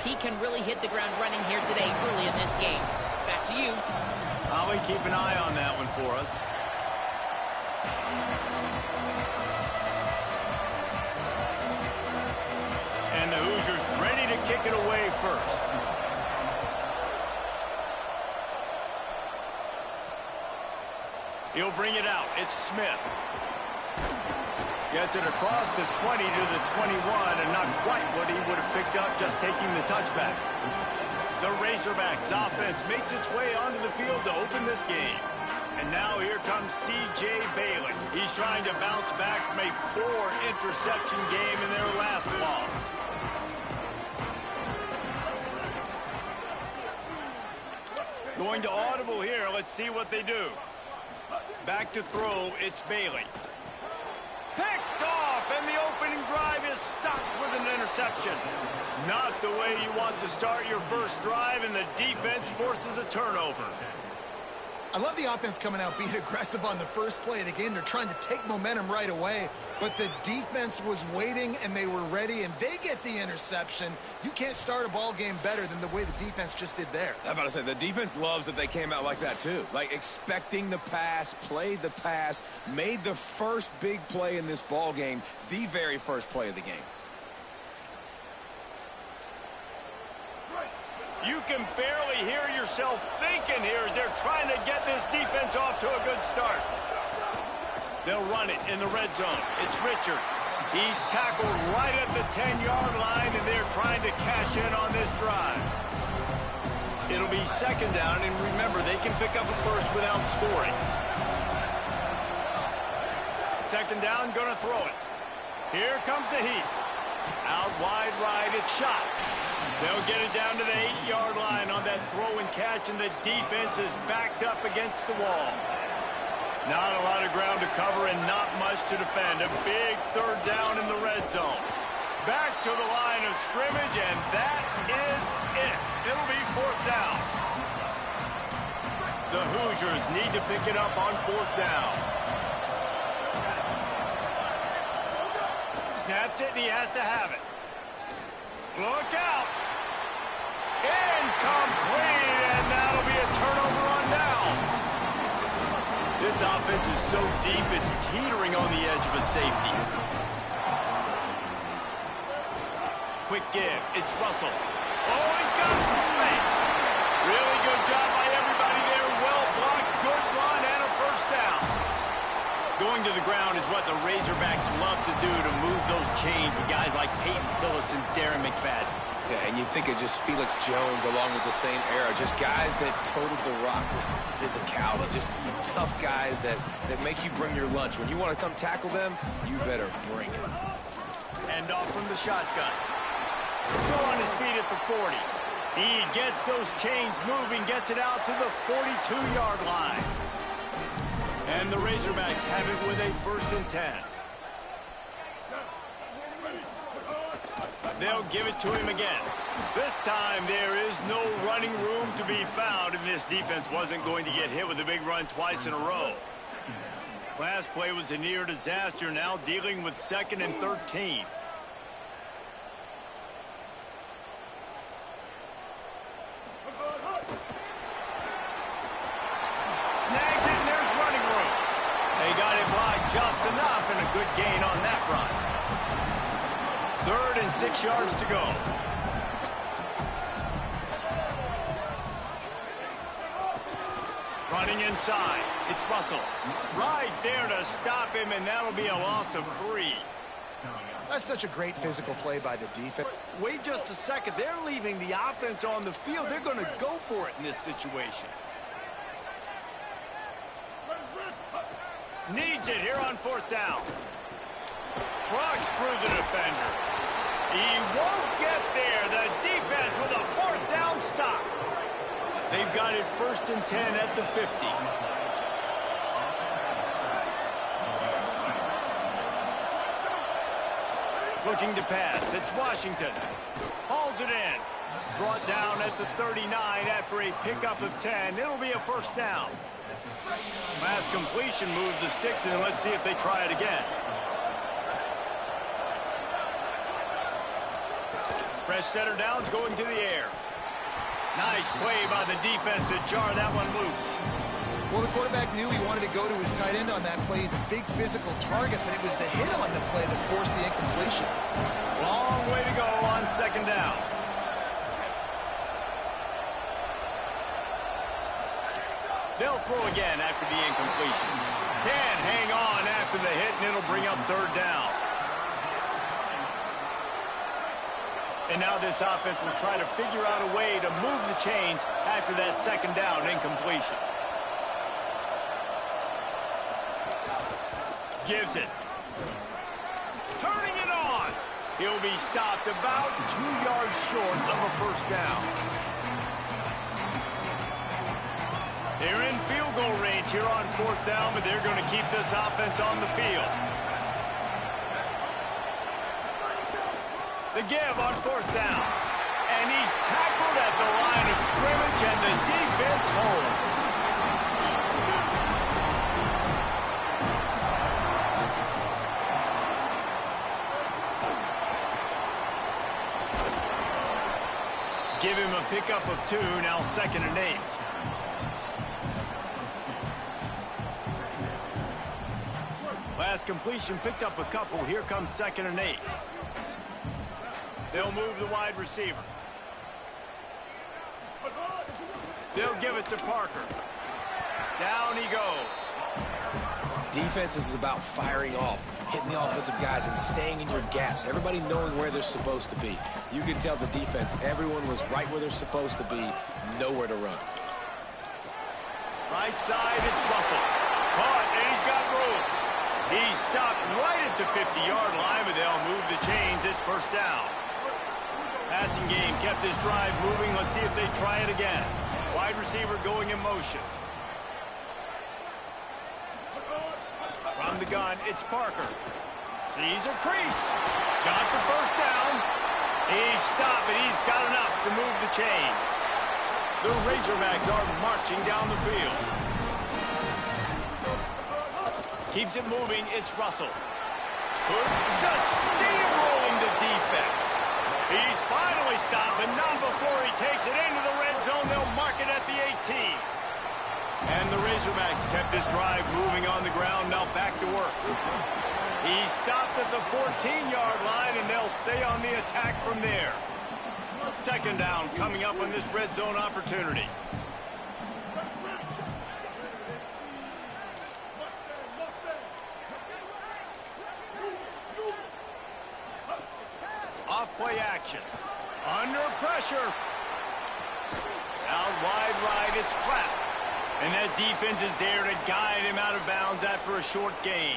he can really hit the ground running here today early in this game. Back to you. I'll keep an eye on that one for us. And the Hoosiers ready to kick it away first. He'll bring it out. It's Smith. Gets it across the 20 to the 21, and not quite what he would have picked up just taking the touchback. The Razorbacks offense makes its way onto the field to open this game. And now here comes C.J. Bailey. He's trying to bounce back from a 4-interception game in their last loss. Going to audible here. Let's see what they do. Back to throw. It's Bailey. Picked off, and the opening drive is stopped with an interception. Not the way you want to start your first drive, and the defense forces a turnover. I love the offense coming out being aggressive on the first play of the game. They're trying to take momentum right away, but the defense was waiting, and they were ready, and they get the interception. You can't start a ball game better than the way the defense just did there. I'm about to say, the defense loves that they came out like that, too. Like, expecting the pass, played the pass, made the first big play in this ball game, the very first play of the game. You can barely hear yourself thinking here as they're trying to get this defense off to a good start. They'll run it in the red zone. It's Richard. He's tackled right at the 10-yard line, and they're trying to cash in on this drive. It'll be second down, and remember, they can pick up a first without scoring. Second down, gonna throw it. Here comes the heat. Out wide right, it's shot. They'll get it down to the 8-yard line on that throw and catch, and the defense is backed up against the wall. Not a lot of ground to cover and not much to defend. A big third down in the red zone. Back to the line of scrimmage, and that is it. It'll be fourth down. The Hoosiers need to pick it up on fourth down. Snaps it, and he has to have it. Look out. Incomplete, and that'll be a turnover on downs. This offense is so deep, it's teetering on the edge of a safety. Quick give. It's Russell. Oh, he's got some space. Really good job by everybody there. Well blocked, good run, and a first down. Going to the ground is what the Razorbacks love to do to move those chains with guys like Peyton Phillips and Darren McFadden. Yeah, and you think of just Felix Jones along with the same era. Just guys that toted the rock with some physicality. Just tough guys that make you bring your lunch. When you want to come tackle them, you better bring it. And off from the shotgun. Still on his feet at the 40. He gets those chains moving, gets it out to the 42-yard line. And the Razorbacks have it with a 1st and 10. They'll give it to him again. This time there is no running room to be found, and this defense wasn't going to get hit with a big run twice in a row. Last play was a near disaster, now dealing with 2nd and 13. Snags it, and there's running room. They got it blocked just enough, and a good gain on that run. 3rd and 6 yards to go. Running inside. It's Russell. Right there to stop him, and that'll be a loss of 3. That's such a great physical play by the defense. Wait just a second. They're leaving the offense on the field. They're going to go for it in this situation. Needs it here on 4th down. Trucks through the defender. He won't get there. The defense with a 4th down stop. They've got it 1st and 10 at the 50. Looking to pass. It's Washington. Hauls it in. Brought down at the 39 after a pickup of 10. It'll be a 1st down. Last completion moves the sticks, and let's see if they try it again. Fresh setter down's going to the air. Nice play by the defense to jar that one loose. Well, the quarterback knew he wanted to go to his tight end on that play. He's a big physical target, but it was the hit on the play that forced the incompletion. Long way to go on second down. They'll throw again after the incompletion. Can't hang on after the hit, and it'll bring up third down. And now this offense will try to figure out a way to move the chains after that second down incompletion. Gives it. Turning it on. He'll be stopped about 2 yards short of a first down. They're in field goal range here on fourth down, but they're going to keep this offense on the field. The give on fourth down. And he's tackled at the line of scrimmage, and the defense holds. Give him a pickup of 2, now 2nd and 8. Last completion picked up a couple. Here comes 2nd and 8. They'll move the wide receiver. They'll give it to Parker. Down he goes. Defense is about firing off, hitting the offensive guys and staying in your gaps. Everybody knowing where they're supposed to be. You can tell the defense, everyone was right where they're supposed to be, nowhere to run. Right side, it's Russell. Caught, and he's got room. He's stopped right at the 50-yard line, but they'll move the chains. It's first down. Passing game kept this drive moving. Let's see if they try it again. Wide receiver going in motion. From the gun, it's Parker. Sees a crease. Got the first down. He's stopped, but he's got enough to move the chain. The Razorbacks are marching down the field. Keeps it moving, it's Russell. Just steamrolling the defense. He's finally stopped, but not before he takes it into the red zone. They'll mark it at the 18. And the Razorbacks kept this drive moving on the ground, now back to work. He stopped at the 14-yard line, and they'll stay on the attack from there. Second down coming up on this red zone opportunity. Off-play action. Under pressure. Out wide right, it's Pratt. And that defense is there to guide him out of bounds after a short gain.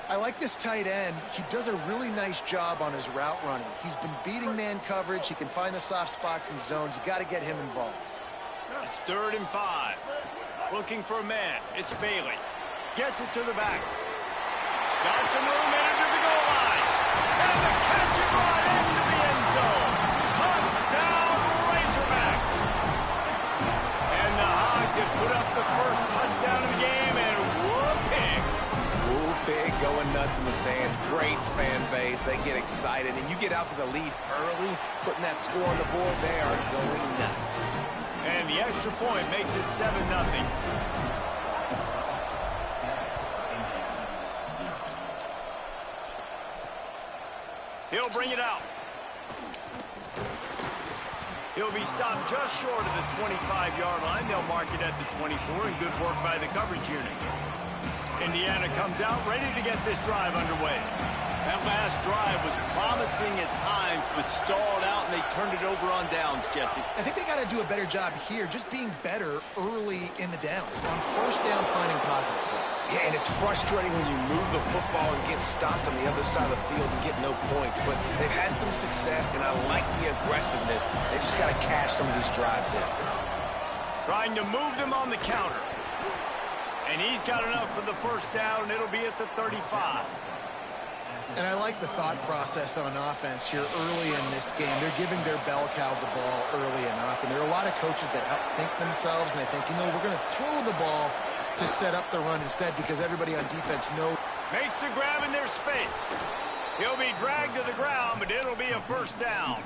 I like this tight end. He does a really nice job on his route running. He's been beating man coverage. He can find the soft spots and zones. You got to get him involved. It's 3rd and 5. Looking for a man. It's Bailey. Gets it to the back. Got some room in it to the goal line. And the catch and run into the end zone. Hunt down Razorbacks. And the Hogs have put up the first touchdown of the game, and whooping. Pig going nuts in the stands. Great fan base. They get excited, and you get out to the lead early, putting that score on the board. They are going nuts. And the extra point makes it 7-0. He'll bring it out. He'll be stopped just short of the 25-yard line. They'll mark it at the 24, and good work by the coverage unit. Indiana comes out ready to get this drive underway. That last drive was promising at times, but stalled out, and they turned it over on downs, Jesse. I think they got to do a better job here, just being better early in the downs. On first down, finding positive plays. Yeah, and it's frustrating when you move the football and get stopped on the other side of the field and get no points. But they've had some success, and I like the aggressiveness. They just got to cash some of these drives in. Trying to move them on the counter. And he's got enough for the first down, and it'll be at the 35. And I like the thought process on offense here early in this game. They're giving their bell cow the ball early enough. And there are a lot of coaches that outthink themselves, and they think, you know, we're going to throw the ball to set up the run instead because everybody on defense knows. Makes the grab in their space. He'll be dragged to the ground, but it'll be a first down.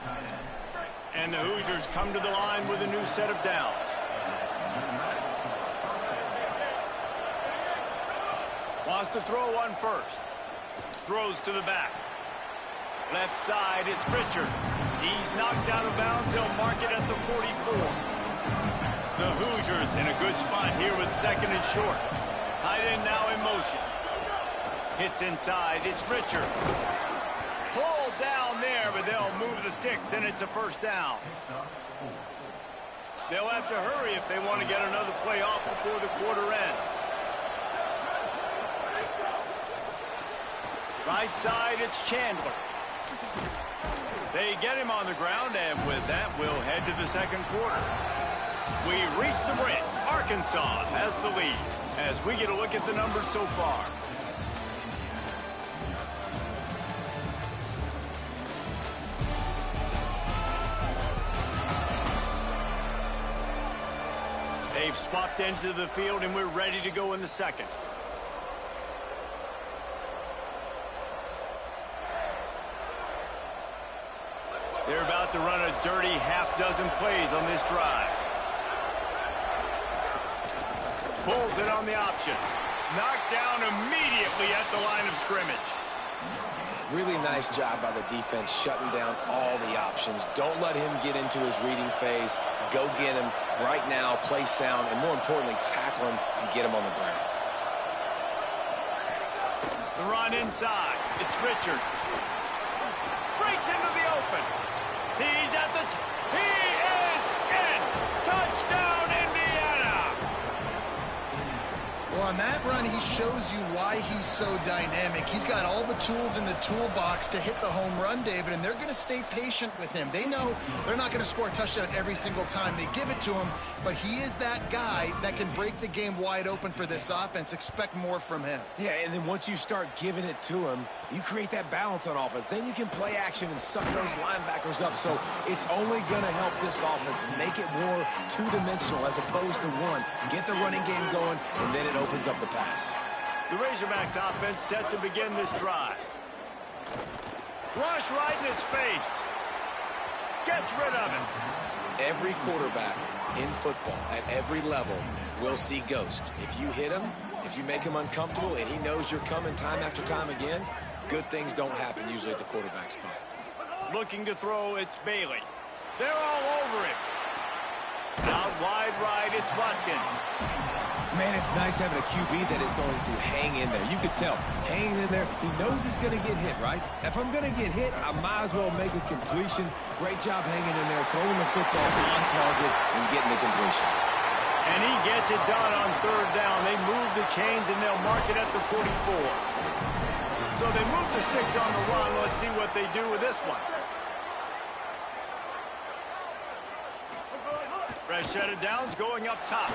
And the Hoosiers come to the line with a new set of downs. Wants to throw one first. Throws to the back. Left side is Pritchard. He's knocked out of bounds. They'll mark it at the 44. The Hoosiers in a good spot here with second and short. Tight end now in motion. Hits inside. It's Pritchard. Pulled down there, but they'll move the sticks, and it's a first down. They'll have to hurry if they want to get another play off before the quarter ends. Right side, it's Chandler. They get him on the ground, and with that, we'll head to the second quarter. We reach the break. Arkansas has the lead as we get a look at the numbers so far. They've swapped ends of the field, and we're ready to go in the second. They're about to run a dirty half-dozen plays on this drive. Pulls it on the option. Knocked down immediately at the line of scrimmage. Really nice job by the defense shutting down all the options. Don't let him get into his reading phase. Go get him right now, play sound, and more importantly, tackle him and get him on the ground. The run inside. It's Pritchard. Breaks into the open. He's at the he is in! Touchdown, Indiana! Well, on that run, he shows you why he's so dynamic. He's got all the tools in the toolbox to hit the home run, David, and they're going to stay patient with him. They know they're not going to score a touchdown every single time they give it to him, but he is that guy that can break the game wide open for this offense. Expect more from him. Yeah, and then once you start giving it to him, you create that balance on offense. Then you can play action and suck those linebackers up. So it's only going to help this offense make it more two-dimensional as opposed to one. Get the running game going, and then it opens up the pass. The Razorbacks offense set to begin this drive. Rush right in his face. Gets rid of it. Every quarterback in football at every level will see ghosts. If you hit him, if you make him uncomfortable and he knows you're coming time after time again, good things don't happen usually at the quarterback spot. Looking to throw, it's Bailey. They're all over him. Out wide right, it's Watkins. Man, it's nice having a QB that is going to hang in there. You could tell, hanging in there, he knows he's going to get hit, right? If I'm going to get hit, I might as well make a completion. Great job hanging in there, throwing the football on target and getting the completion. And he gets it done on third down. They move the chains, and they'll mark it at the 44. So they move the sticks on the run. Let's see what they do with this one. Fresh set of downs going up top.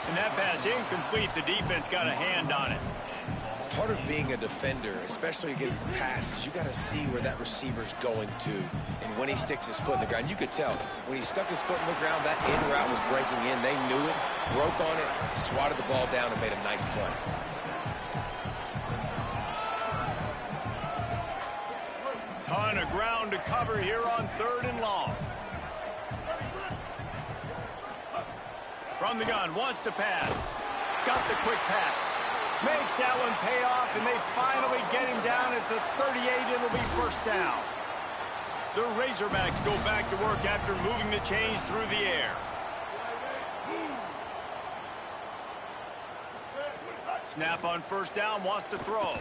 And that pass incomplete. The defense got a hand on it. Part of being a defender, especially against the pass, is you got to see where that receiver's going to. And when he sticks his foot in the ground, you could tell. When he stuck his foot in the ground, that in route was breaking in. They knew it, broke on it, swatted the ball down, and made a nice play. Ton of ground to cover here on third and long. From the gun, wants to pass. Got the quick pass. Makes that one pay off, and they finally get him down at the 38. It'll be first down. The Razorbacks go back to work after moving the chains through the air. Snap on first down, wants to throw.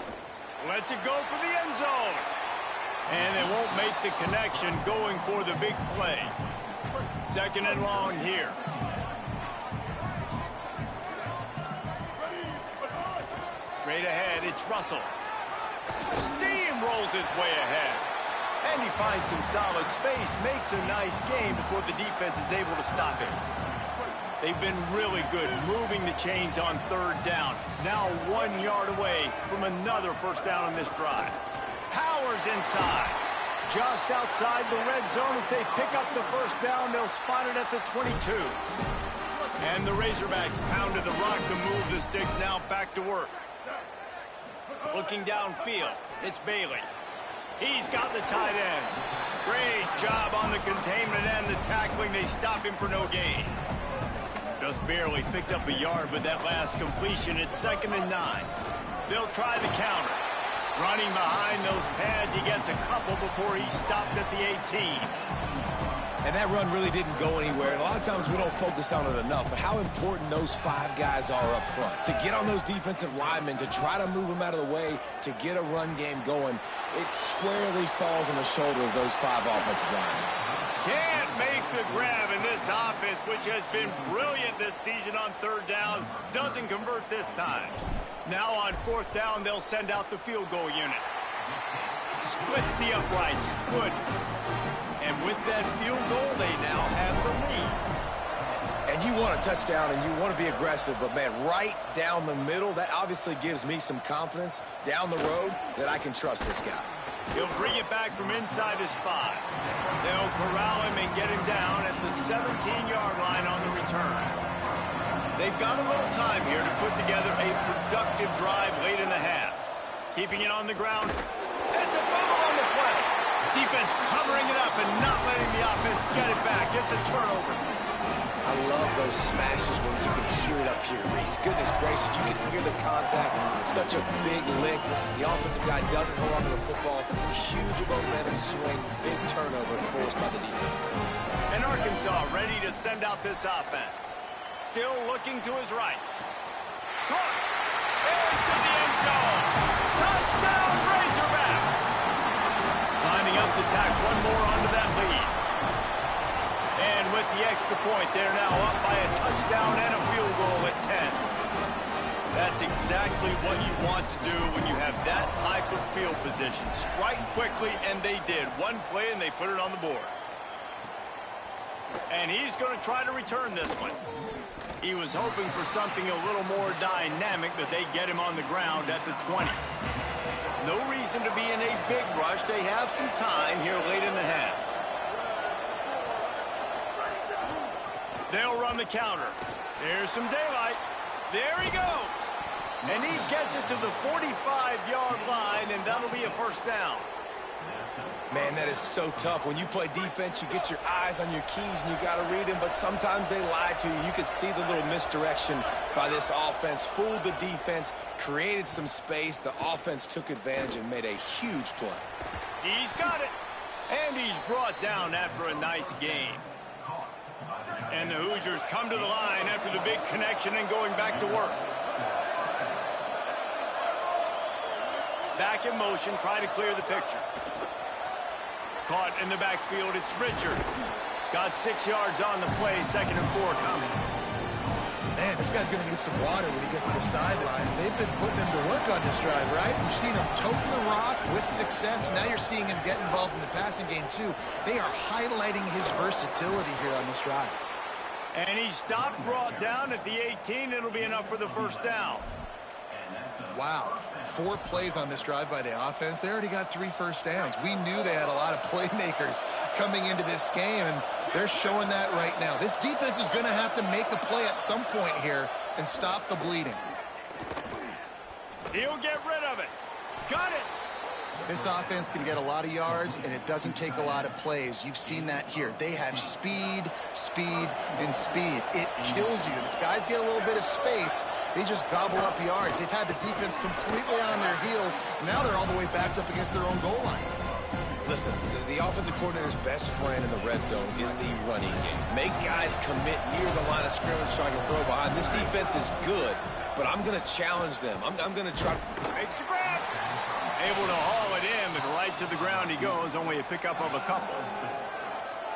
Lets it go for the end zone. And they won't make the connection going for the big play. Second and long here. Straight ahead, it's Russell. Steamrolls his way ahead. And he finds some solid space, makes a nice game before the defense is able to stop him. They've been really good moving the chains on third down. Now 1 yard away from another first down in this drive. Powers inside. Just outside the red zone as they pick up the first down. They'll spot it at the 22. And the Razorbacks pounded the rock to move the sticks. Now back to work. Looking downfield, it's Bailey. He's got the tight end. Great job on the containment and the tackling. They stop him for no gain. Just barely picked up a yard with that last completion. It's 2nd and 9. They'll try the counter. Running behind those pads, he gets a couple before he's stopped at the 18. And that run really didn't go anywhere. And a lot of times we don't focus on it enough, but how important those 5 guys are up front. To get on those defensive linemen, to try to move them out of the way, to get a run game going, it squarely falls on the shoulder of those 5 offensive linemen. Can't make the grab in this offense, which has been brilliant this season on 3rd down. Doesn't convert this time. Now on 4th down, they'll send out the field goal unit. Splits the uprights. Good. And with that field goal, they now have the lead. And you want a touchdown and you want to be aggressive, but man, right down the middle, that obviously gives me some confidence down the road that I can trust this guy. He'll bring it back from inside his 5. They'll corral him and get him down at the 17-yard line on the return. They've got a little time here to put together a productive drive late in the half. Keeping it on the ground. It's a fumble on the play. Defense covering it up and not letting the offense get it back. It's a turnover. I love those smashes where you can hear it up here, Reese. Goodness gracious, you can hear the contact. Such a big lick. The offensive guy doesn't hold on to the football. Huge momentum swing. Big turnover forced by the defense. And Arkansas ready to send out this offense. Still looking to his right. Caught. Into the end zone. Touchdown, Razorbacks. Lining up to tack one more onto that lead. And with the extra point, they're now up by a touchdown and a field goal at 10. That's exactly what you want to do when you have that type of field position. Strike quickly, and they did. One play, and they put it on the board. And he's going to try to return this one. He was hoping for something a little more dynamic, but they get him on the ground at the 20. No reason to be in a big rush. They have some time here late in the half. They'll run the counter. There's some daylight. There he goes. And he gets it to the 45-yard line, and that'll be a 1st down. Man, that is so tough. When you play defense, you get your eyes on your keys and you got to read them, but sometimes they lie to you. You could see the little misdirection by this offense, fooled the defense, created some space. The offense took advantage and made a huge play. He's got it. And he's brought down after a nice gain. And the Hoosiers come to the line after the big connection and going back to work. Back in motion, trying to clear the picture. Caught in the backfield, it's Richard. Got 6 yards on the play, 2nd and 4 coming. Man, this guy's going to need some water when he gets to the sidelines. They've been putting him to work on this drive, right? You've seen him toting the rock with success. Now you're seeing him get involved in the passing game, too. They are highlighting his versatility here on this drive. And he stopped, brought down at the 18. It'll be enough for the 1st down. Wow, 4 plays on this drive by the offense. They already got 3 first downs. We knew they had a lot of playmakers coming into this game, and they're showing that right now. This defense is going to have to make a play at some point here and stop the bleeding. He'll get rid of it. Got it. This offense can get a lot of yards, and it doesn't take a lot of plays. You've seen that here. They have speed, speed, and speed. It kills you. If guys get a little bit of space, they just gobble up yards. They've had the defense completely on their heels. Now they're all the way backed up against their own goal line. Listen, the offensive coordinator's best friend in the red zone is the running game. Make guys commit near the line of scrimmage so I can throw behind. This defense is good, but I'm going to challenge them. I'm going to try. Makes the grab. Able to haul it in, but right to the ground he goes. Only a pickup of a couple.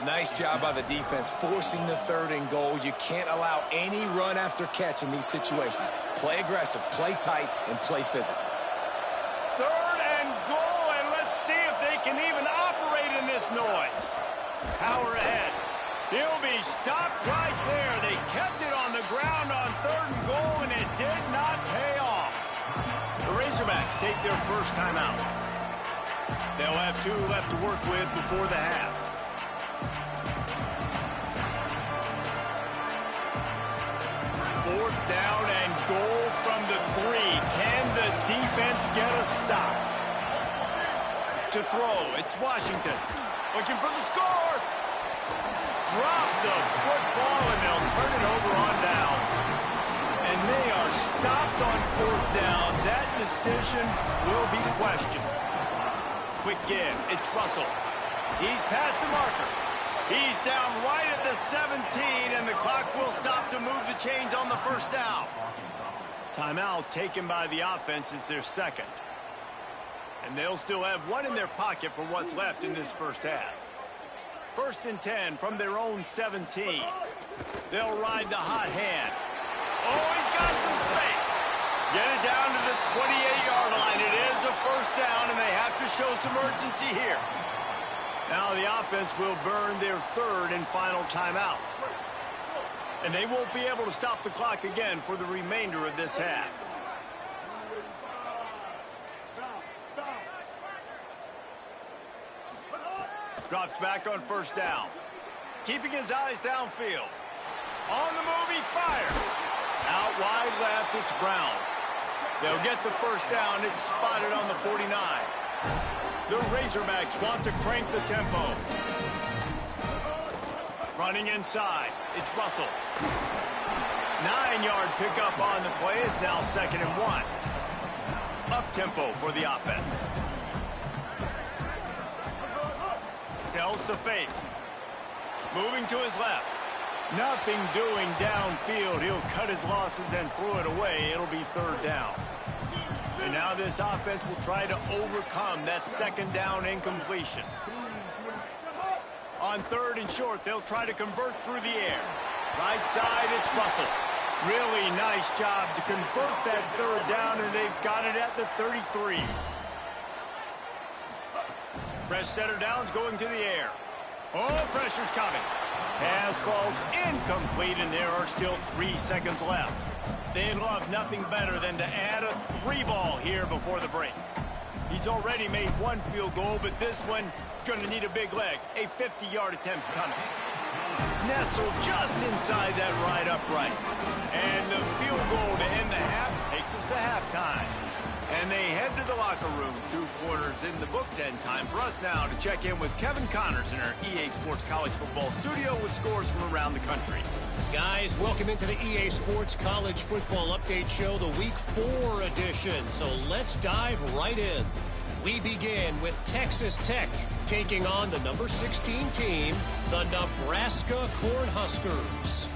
Nice job by the defense, forcing the 3rd and goal. You can't allow any run after catch in these situations. Play aggressive, play tight, and play physical. 3rd and goal, and let's see if they can even operate in this noise. Power ahead. He'll be stopped right there. They kept it on the ground on 3rd and goal, and it did not pay off. The Razorbacks take their first timeout. They'll have 2 left to work with before the half. Fourth down and goal from the 3. Can the defense get a stop? to throw. It's Washington. Looking for the score. Drop the football, and they'll turn it over on downs. And they are stopped on 4th down. That decision will be questioned. Quick give. It's Russell. He's past the marker. He's down right at the 17, and the clock will stop to move the chains on the 1st down. Timeout taken by the offense. It's their 2nd. And they'll still have 1 in their pocket for what's left in this 1st half. 1st and 10 from their own 17. They'll ride the hot hand. Oh, he's got some space. Get it down to the 28-yard line. It is a 1st down, and they have to show some urgency here. Now the offense will burn their 3rd and final timeout. And they won't be able to stop the clock again for the remainder of this half. Drops back on 1st down. Keeping his eyes downfield. On the move, he fires. Out wide left, it's Brown. They'll get the 1st down. It's spotted on the 49. The Razorbacks want to crank the tempo. Running inside, it's Russell. 9-yard pickup on the play. It's now 2nd and 1. Up-tempo for the offense. Sells to Faith. Moving to his left. Nothing doing downfield. He'll cut his losses and throw it away. It'll be 3rd down. And now this offense will try to overcome that 2nd down incompletion. On 3rd and short, they'll try to convert through the air. Right side, it's Russell. Really nice job to convert that 3rd down, and they've got it at the 33. Fresh center downs going to the air. Oh, pressure's coming. Pass falls incomplete, and there are still 3 seconds left. They'd love nothing better than to add a 3-ball here before the break. He's already made 1 field goal, but this one is going to need a big leg. A 50-yard attempt coming. Nestled just inside that right upright. And the field goal to end the half takes us to halftime. And they head to the locker room. 2 quarters in the books, and time for us now to check in with Kevin Connors in our EA Sports College Football studio with scores from around the country. Guys, welcome into the EA Sports College Football Update Show, the Week 4 edition. So let's dive right in. We begin with Texas Tech taking on the number 16 team, the Nebraska Cornhuskers.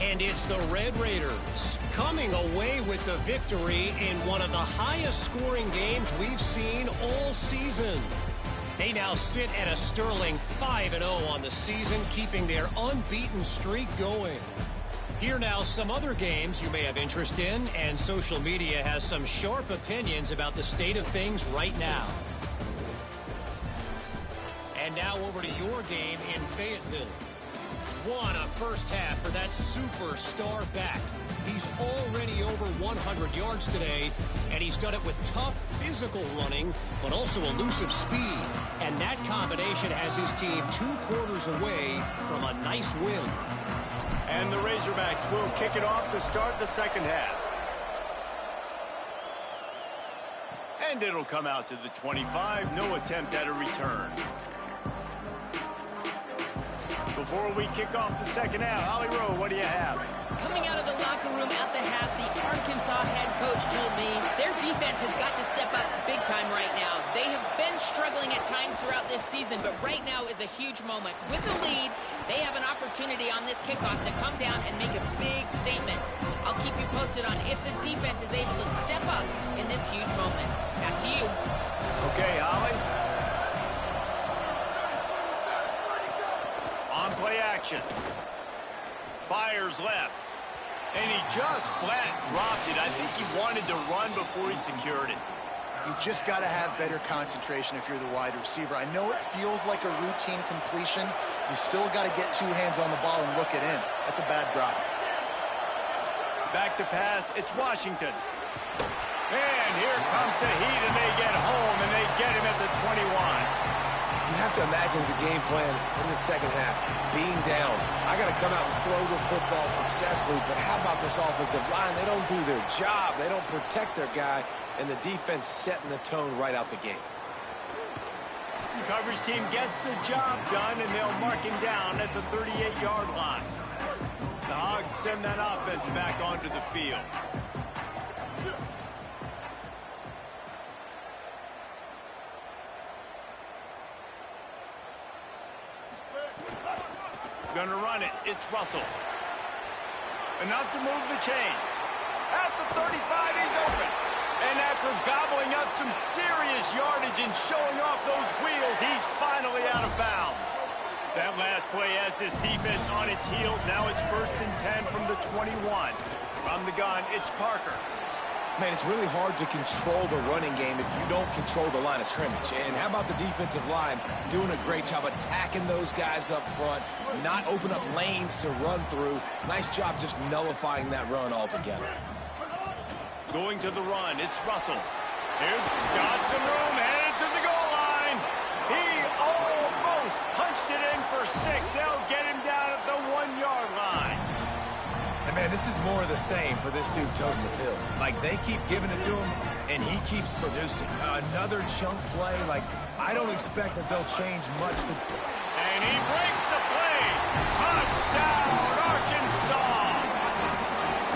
And it's the Red Raiders coming away with the victory in one of the highest scoring games we've seen all season. They now sit at a sterling 5-0 on the season, keeping their unbeaten streak going. Here now some other games you may have interest in, and social media has some sharp opinions about the state of things right now. And now over to your game in Fayetteville. What a 1st half for that superstar back. He's already over 100 yards today, and he's done it with tough physical running, but also elusive speed. And that combination has his team 2 quarters away from a nice win. And the Razorbacks will kick it off to start the 2nd half. And it'll come out to the 25. No attempt at a return. Before we kick off the 2nd half, Holly Rowe, what do you have? Coming out of the locker room at the half, the Arkansas head coach told me their defense has got to step up big time right now. They have been struggling at times throughout this season, but right now is a huge moment. With the lead, they have an opportunity on this kickoff to come down and make a big statement. I'll keep you posted on if the defense is able to step up in this huge moment. Back to you. Okay, Holly. On play action. Fires left. And he just flat dropped it. I think he wanted to run before he secured it. You just got to have better concentration if you're the wide receiver. I know it feels like a routine completion. You still got to get 2 hands on the ball and look it in. That's a bad drop. Back to pass. It's Washington. And here comes the Heat, and they get home, and they get him at the 21. You have to imagine the game plan in the 2nd half. Being down, I got to come out and throw the football successfully, but how about this offensive line? They don't do their job. They don't protect their guy, and the defense setting the tone right out the gate. Coverage team gets the job done, and they'll mark him down at the 38-yard line. The Hogs send that offense back onto the field. Gonna run it. It's Russell. Enough to move the chains. At the 35, he's open. And after gobbling up some serious yardage and showing off those wheels, he's finally out of bounds. That last play has this defense on its heels. Now it's 1st and 10 from the 21. From the gun, it's Parker. Man, it's really hard to control the running game if you don't control the line of scrimmage. And how about the defensive line doing a great job attacking those guys up front, not open up lanes to run through. Nice job just nullifying that run altogether. Going to the run, it's Russell. Here's got some room, headed to the goal line. He almost punched it in for 6. They'll get him down at the 1-yard line. And man, this is more of the same for this dude toting the pill. Like, they keep giving it to him, and he keeps producing. Another chunk play, like, I don't expect that they'll change much to... And he breaks the play. Touchdown, Arkansas.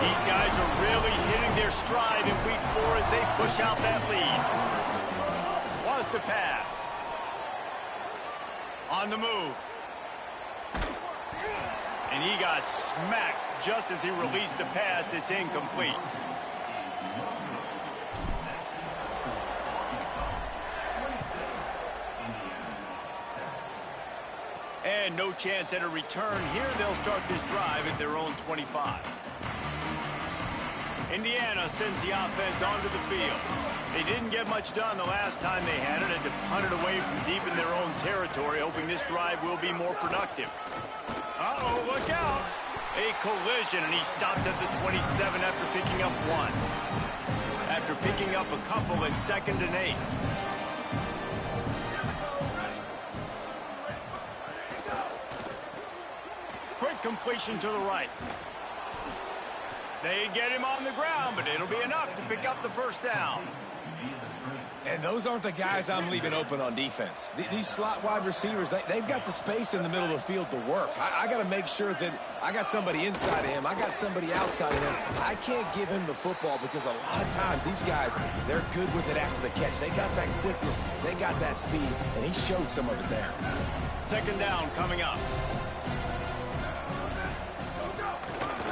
These guys are really hitting their stride in week 4 as they push out that lead. Was to pass. On the move. And he got smacked just as he released the pass. It's incomplete. And no chance at a return here. They'll start this drive at their own 25. Indiana sends the offense onto the field. They didn't get much done the last time they had it, and to punt it away from deep in their own territory, hoping this drive will be more productive. Uh-oh, look out. A collision, and he stopped at the 27 after picking up 1. After picking up a couple at 2nd and 8. Quick completion to the right. They get him on the ground, but it'll be enough to pick up the 1st down. And those aren't the guys I'm leaving open on defense. These slot wide receivers, they've got the space in the middle of the field to work. I got to make sure that I got somebody inside of him. I got somebody outside of him. I can't give him the football because a lot of times these guys, they're good with it after the catch. They got that quickness. They got that speed, and he showed some of it there. 2nd down coming up.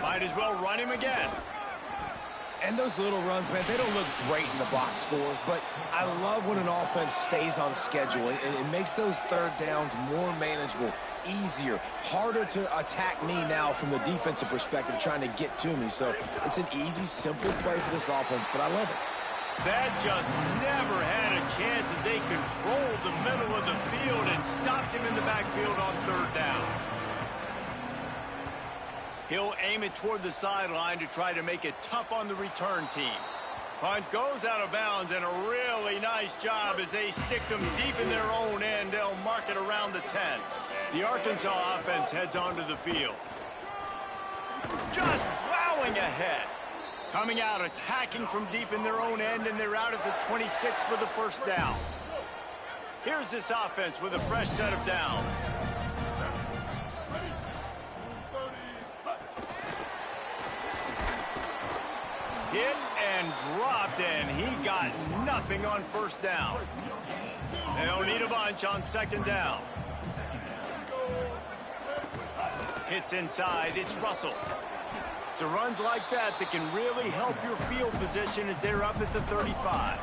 Might as well run him again. And those little runs, man, they don't look great in the box score, but I love when an offense stays on schedule. It makes those 3rd downs more manageable, easier, harder to attack me now from the defensive perspective trying to get to me. So it's an easy, simple play for this offense, but I love it. That just never had a chance as they controlled the middle of the field and stopped him in the backfield on 3rd down. He'll aim it toward the sideline to try to make it tough on the return team. Punt goes out of bounds, and a really nice job as they stick them deep in their own end. They'll mark it around the 10. The Arkansas offense heads onto the field. Just plowing ahead. Coming out, attacking from deep in their own end, and they're out at the 26 for the 1st down. Here's this offense with a fresh set of downs. Hit and dropped, and he got nothing on 1st down. They don't need a bunch on 2nd down. Hits inside, it's Russell. It's the runs like that that can really help your field position as they're up at the 35.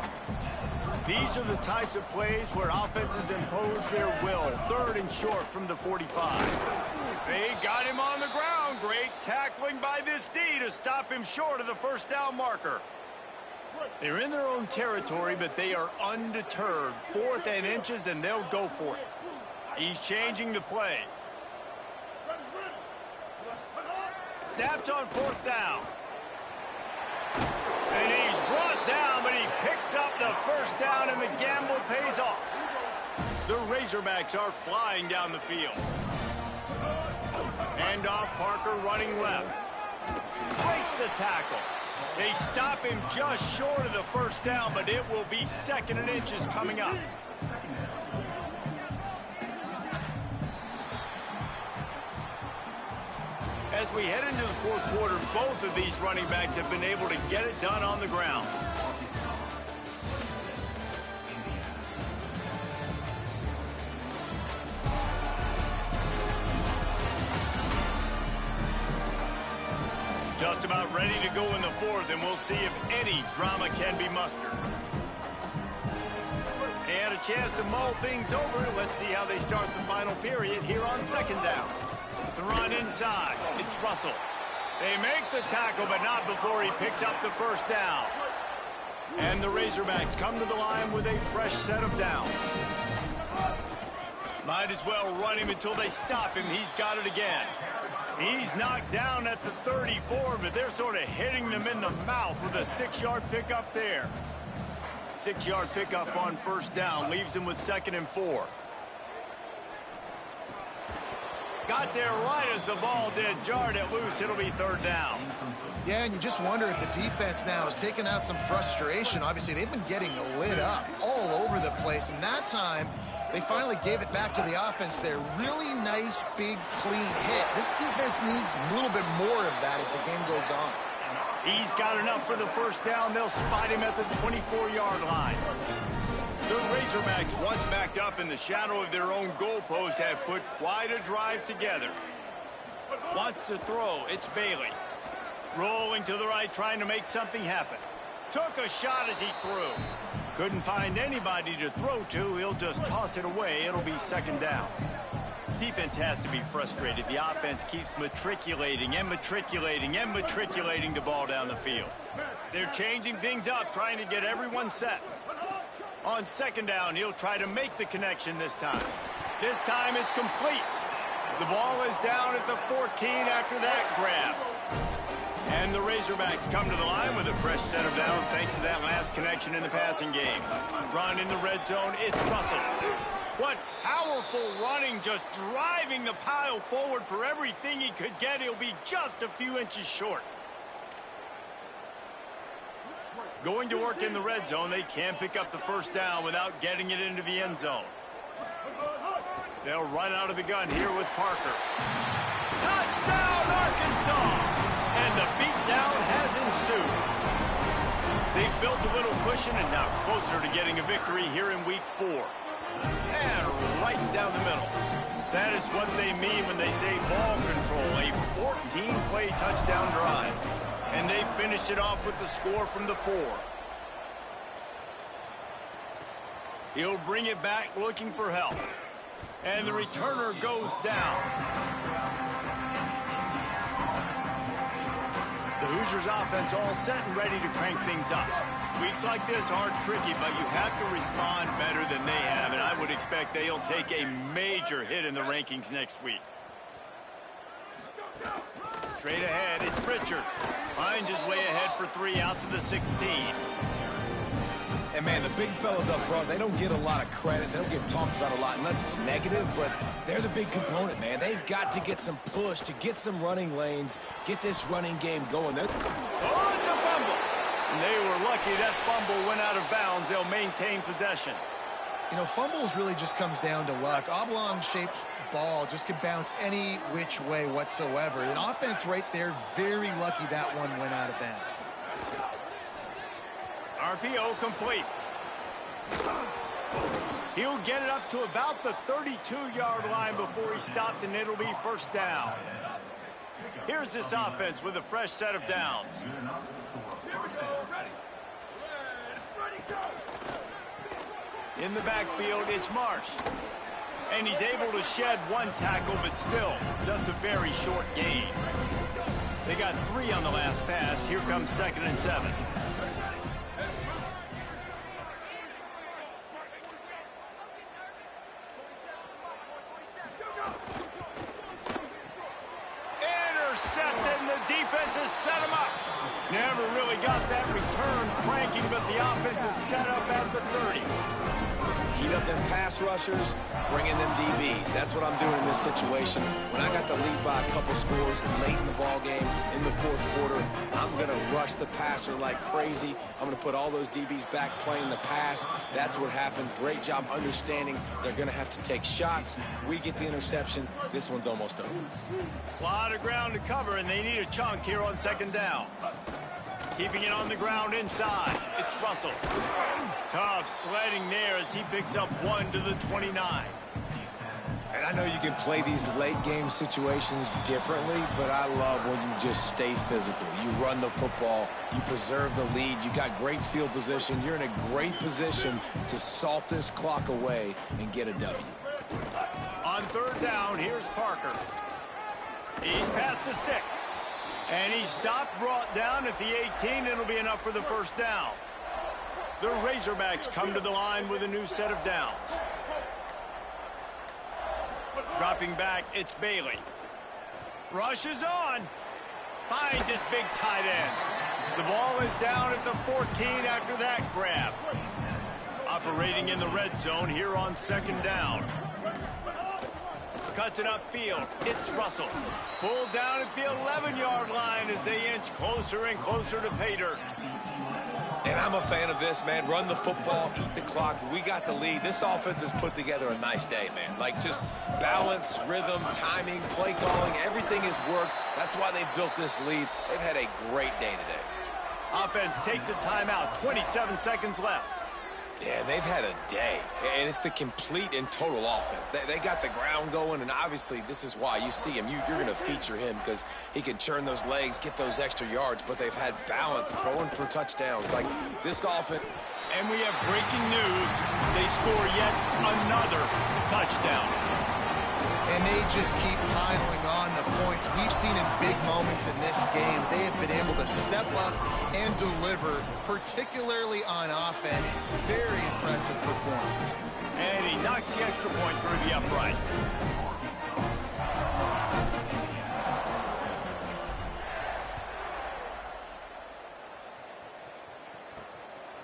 These are the types of plays where offenses impose their will. 3rd and short from the 45. They got him on the ground. Great tackling by this D to stop him short of the 1st down marker. They're in their own territory, but they are undeterred. 4th and inches, and they'll go for it. He's changing the play. Snapped on 4th down. And he's brought down, but he picks up the 1st down, and the gamble pays off. The Razorbacks are flying down the field. Hand off, Parker running left. Breaks the tackle. They stop him just short of the 1st down, but it will be 2nd and inches coming up. As we head into the fourth quarter, both of these running backs have been able to get it done on the ground. Just about ready to go in the fourth, and we'll see if any drama can be mustered. And a chance to mull things over. Let's see how they start the final period here on second down. The run inside. It's Russell. They make the tackle, but not before he picks up the first down. And the Razorbacks come to the line with a fresh set of downs. Might as well run him until they stop him. He's got it again. He's knocked down at the 34, but they're sort of hitting them in the mouth with a 6-yard pickup there. 6-yard pickup on first down leaves them with 2nd and 4. Got there right as the ball did. Jarred it loose. It'll be 3rd down. Yeah, and you just wonder if the defense now is taking out some frustration. Obviously, they've been getting lit up all over the place, and that time they finally gave it back to the offense there. Really nice, big, clean hit. This defense needs a little bit more of that as the game goes on. He's got enough for the first down. They'll spot him at the 24-yard line. The Razorbacks, once backed up in the shadow of their own goalpost, have put quite a drive together. Wants to throw. It's Bailey. Rolling to the right, trying to make something happen. Took a shot as he threw. Couldn't find anybody to throw to. He'll just toss it away. It'll be 2nd down. Defense has to be frustrated. The offense keeps matriculating and matriculating and matriculating the ball down the field. They're changing things up, trying to get everyone set. On 2nd down, he'll try to make the connection this time. This time it's complete. The ball is down at the 14 after that grab. And the Razorbacks come to the line with a fresh set of downs thanks to that last connection in the passing game. Run in the red zone, it's Russell. What powerful running, just driving the pile forward for everything he could get. He'll be just a few inches short. Going to work in the red zone, they can pick up the first down without getting it into the end zone. They'll run out of the gun here with Parker. Touchdown, Arkansas! And the beatdown has ensued. They've built a little cushion and now closer to getting a victory here in week 4. And right down the middle. That is what they mean when they say ball control. A 14-play touchdown drive. And they finished it off with the score from the 4. He'll bring it back looking for help. And the returner goes down. The Hoosiers offense all set and ready to crank things up. Weeks like this are tricky, but you have to respond better than they have, and I would expect they'll take a major hit in the rankings next week. Straight ahead, it's Pritchard. Finds his way ahead for 3 out to the 16. And, man, the big fellas up front, they don't get a lot of credit. They don't get talked about a lot unless it's negative, but they're the big component, man. They've got to get some push to get some running lanes, get this running game going. Oh, it's a fumble. And they were lucky that fumble went out of bounds. They'll maintain possession. You know, fumbles really just comes down to luck. Oblong-shaped ball just can bounce any which way whatsoever. An offense right there, very lucky that one went out of bounds. RPO complete. He'll get it up to about the 32-yard line before he stopped, and it'll be first down. Here's this offense with a fresh set of downs. In the backfield, it's Marsh. And he's able to shed 1 tackle, but still, just a very short gain. They got 3 on the last pass. Here comes 2nd and 7. Intercepted, and the defense has set him up. Never really got that return cranking, but the offense is set up at the 30. Heat up them pass rushers, bring in them DBs. That's what I'm doing in this situation. When I got the lead by a couple scores late in the ball game, in the fourth quarter, I'm going to rush the passer like crazy. I'm going to put all those DBs back playing the pass. That's what happened. Great job understanding they're going to have to take shots. We get the interception. This one's almost over. A lot of ground to cover, and they need a chunk here on second down. Keeping it on the ground inside. It's Russell. Tough sledding there as he picks up 1 to the 29. And I know you can play these late game situations differently, but I love when you just stay physical. You run the football, you preserve the lead, you got great field position. You're in a great position to salt this clock away and get a W. On third down, here's Parker. He's past the sticks. And he's stopped, brought down at the 18. It'll be enough for the first down. The Razorbacks come to the line with a new set of downs. Dropping back, it's Bailey. Rush is on. Finds his big tight end. The ball is down at the 14 after that grab. Operating in the red zone here on second down. Cuts it upfield. It's Russell. Pulled down at the 11-yard line as they inch closer and closer to pay dirt. And I'm a fan of this, man. Run the football, eat the clock. We got the lead. This offense has put together a nice day, man. Like, just balance, rhythm, timing, play calling, everything has worked. That's why they've built this lead. They've had a great day today. Offense takes a timeout. 27 seconds left. Yeah, they've had a day, and it's the complete and total offense. They got the ground going, and obviously this is why you see him. You're going to feature him because he can churn those legs, get those extra yards, but they've had balance, throwing for touchdowns. Like, this offense. And we have breaking news. They score yet another touchdown. And they just keep piling on the points. We've seen in big moments in this game, they have been able to step up and deliver, particularly on offense. Very impressive performance. And he knocks the extra point through the uprights.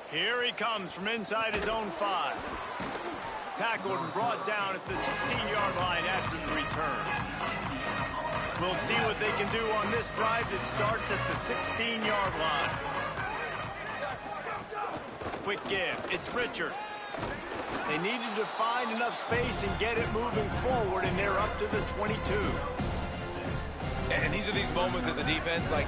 Here he comes from inside his own 5. Tackled and brought down at the 16-yard line after the return. We'll see what they can do on this drive that starts at the 16-yard line. Quick give. It's Richard. They needed to find enough space and get it moving forward, and they're up to the 22. And these are these moments as a defense, like,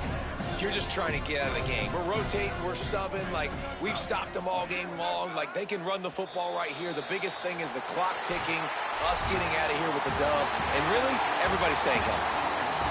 you're just trying to get out of the game. We're rotating, we're subbing, like, we've stopped them all game long. Like, they can run the football right here. The biggest thing is the clock ticking, us getting out of here with the dub, and really, everybody staying healthy.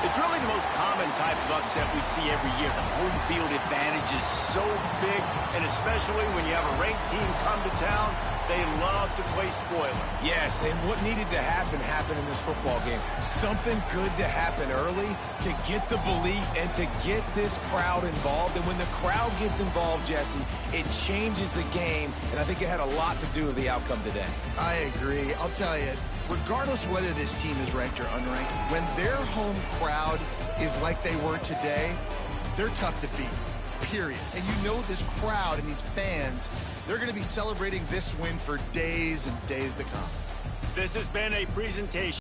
It's really the most common type of upset we see every year. The home field advantage is so big, and especially when you have a ranked team come to town, they love to play spoiler. Yes, and what needed to happen happened in this football game. Something good to happen early to get the belief and to get this crowd involved. And when the crowd gets involved, Jesse, it changes the game, and I think it had a lot to do with the outcome today. I agree. I'll tell you, regardless whether this team is ranked or unranked, when their home crowd is like they were today, they're tough to beat, period. And you know this crowd and these fans, they're going to be celebrating this win for days and days to come. This has been a presentation